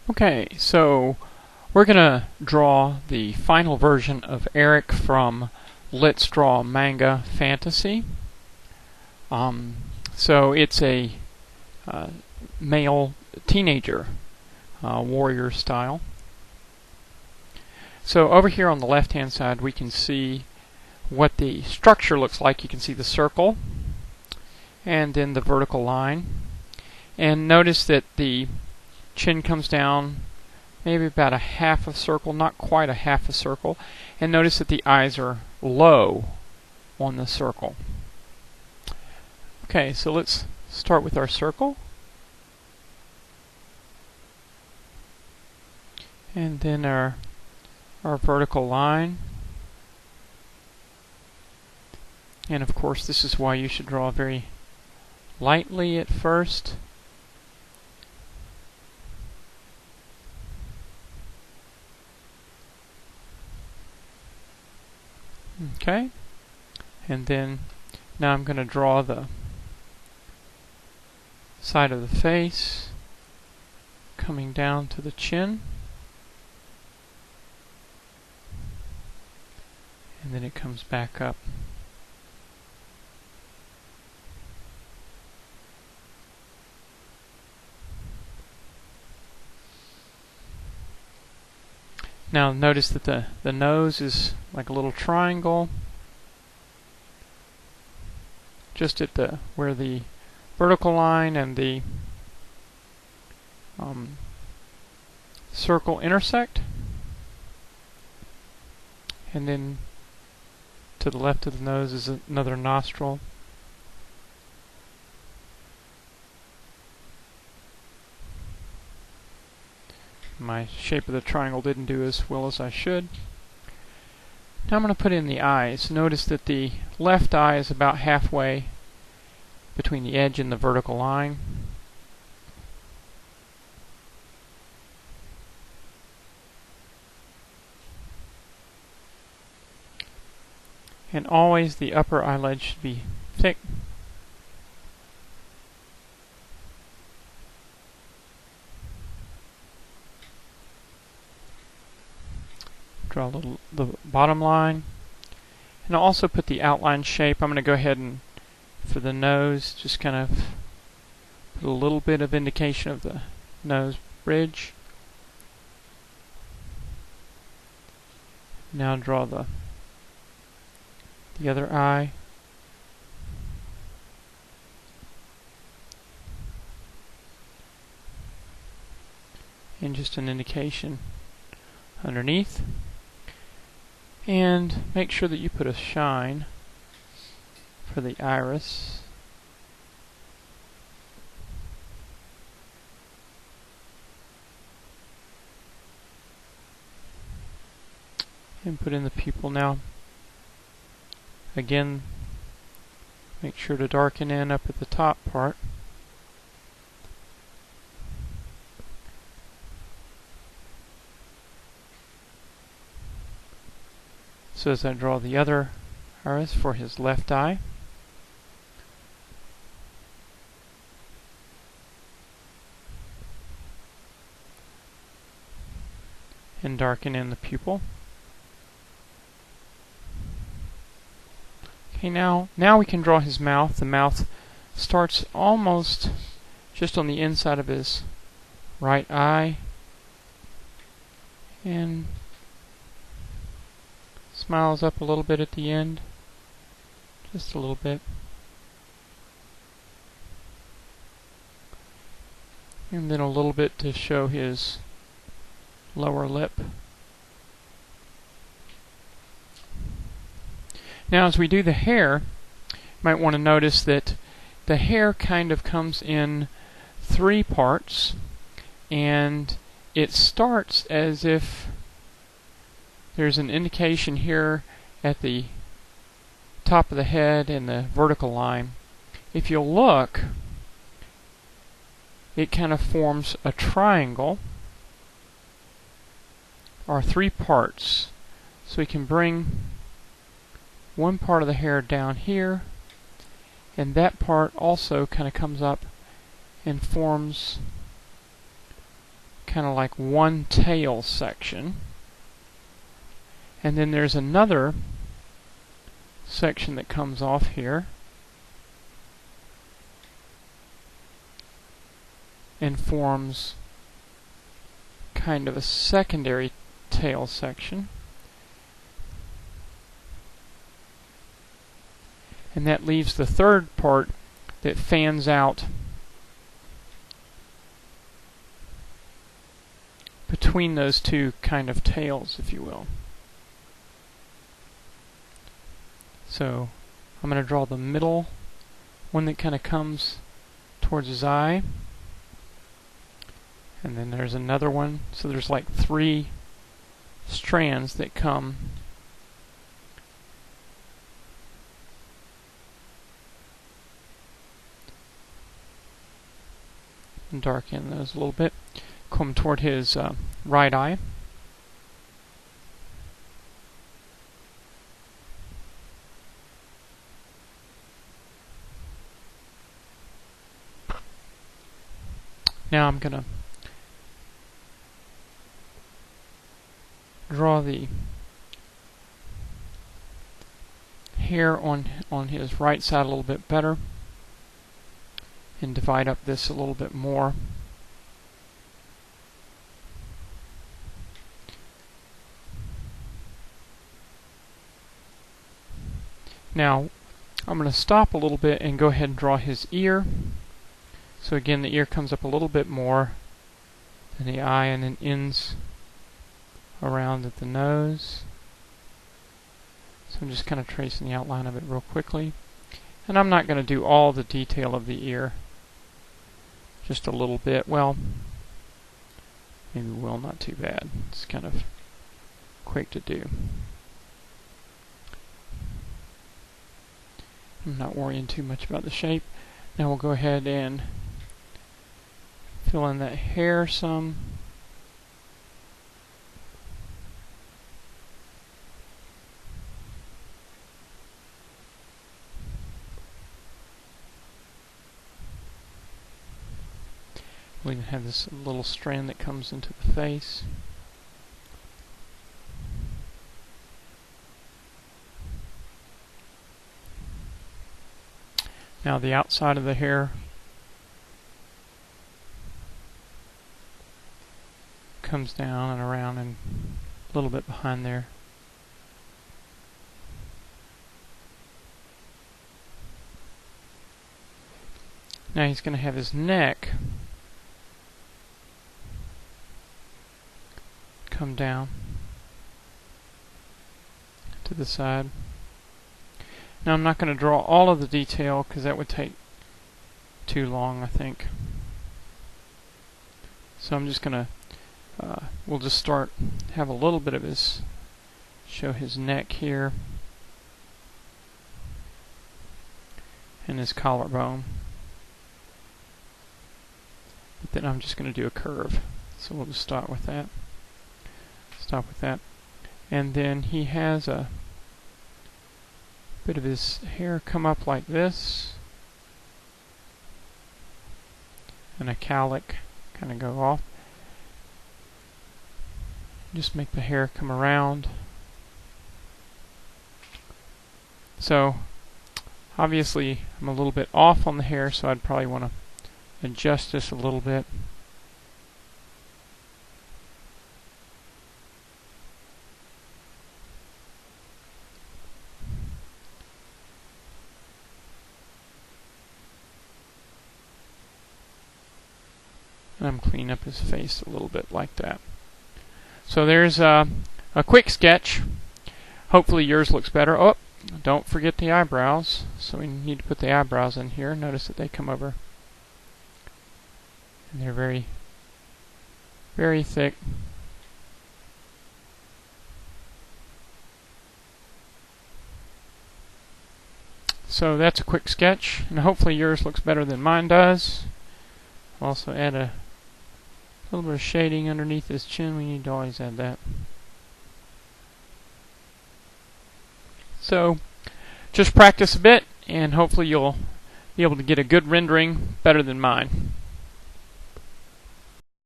Okay, so we're going to draw the final version of Eric from Let's Draw Manga Fantasy. So it's a male teenager warrior style. So over here on the left hand side we can see what the structure looks like. You can see the circle and then the vertical line. And notice that the chin comes down maybe about a half a circle, not quite a half a circle. And notice that the eyes are low on the circle. Okay, so let's start with our circle. And then our vertical line. And of course this is why you should draw very lightly at first. Okay, and then now I'm going to draw the side of the face coming down to the chin, and then it comes back up. Now notice that the nose is like a little triangle just at where the vertical line and the circle intersect, and then to the left of the nose is another nostril. My shape of the triangle didn't do as well as I should. Now I'm going to put in the eyes. Notice that the left eye is about halfway between the edge and the vertical line. And always the upper eyelid should be thick. Draw the bottom line, and I'll also put the outline shape. I'm going to go ahead and for the nose just kind of put a little bit of indication of the nose bridge. Now draw the other eye. And just an indication underneath. And make sure that you put a shine for the iris. And put in the pupil now. Again, make sure to darken in up at the top part. So as I draw the other iris for his left eye, and darken in the pupil. Okay, now we can draw his mouth. The mouth starts almost just on the inside of his right eye, and smiles up a little bit at the end, just a little bit. And then a little bit to show his lower lip. Now as we do the hair, you might want to notice that the hair kind of comes in three parts, and it starts as if there's an indication here at the top of the head and the vertical line. If you'll look, it kind of forms a triangle, or three parts. So we can bring one part of the hair down here, and that part also kind of comes up and forms kind of like one tail section. And then there's another section that comes off here and forms kind of a secondary tail section. And that leaves the third part that fans out between those two kind of tails, if you will. So I'm going to draw the middle one that kind of comes towards his eye. And then there's another one. So there's like 3 strands that come and darken those a little bit. Come toward his right eye. Now I'm going to draw the hair on his right side a little bit better and divide up this a little bit more. Now I'm going to stop a little bit and go ahead and draw his ear. So again, the ear comes up a little bit more than the eye and then ends around at the nose. So I'm just kind of tracing the outline of it real quickly. And I'm not going to do all the detail of the ear. Just a little bit. Well, maybe will, not too bad. It's kind of quick to do. I'm not worrying too much about the shape. Now we'll go ahead and fill in that hair some. We'll even have this little strand that comes into the face. Now the outside of the hair comes down and around and a little bit behind there. Now he's going to have his neck come down to the side. Now I'm not going to draw all of the detail because that would take too long, I think. So I'm just going to, we'll just start, have a little bit of his, show his neck here and his collarbone. But then I'm just going to do a curve. So we'll just start with that. Stop with that. And then he has a bit of his hair come up like this, and a cowlick kind of go off. Just make the hair come around. So obviously I'm a little bit off on the hair, so I'd probably want to adjust this a little bit. And I'm cleaning up his face a little bit like that. So there's a quick sketch. Hopefully yours looks better. Oh, don't forget the eyebrows. So we need to put the eyebrows in here. Notice that they come over. And they're very, very thick. So that's a quick sketch. And hopefully yours looks better than mine does. I'll also add a little bit of shading underneath his chin. We need to always add that. So just practice a bit and hopefully you'll be able to get a good rendering better than mine.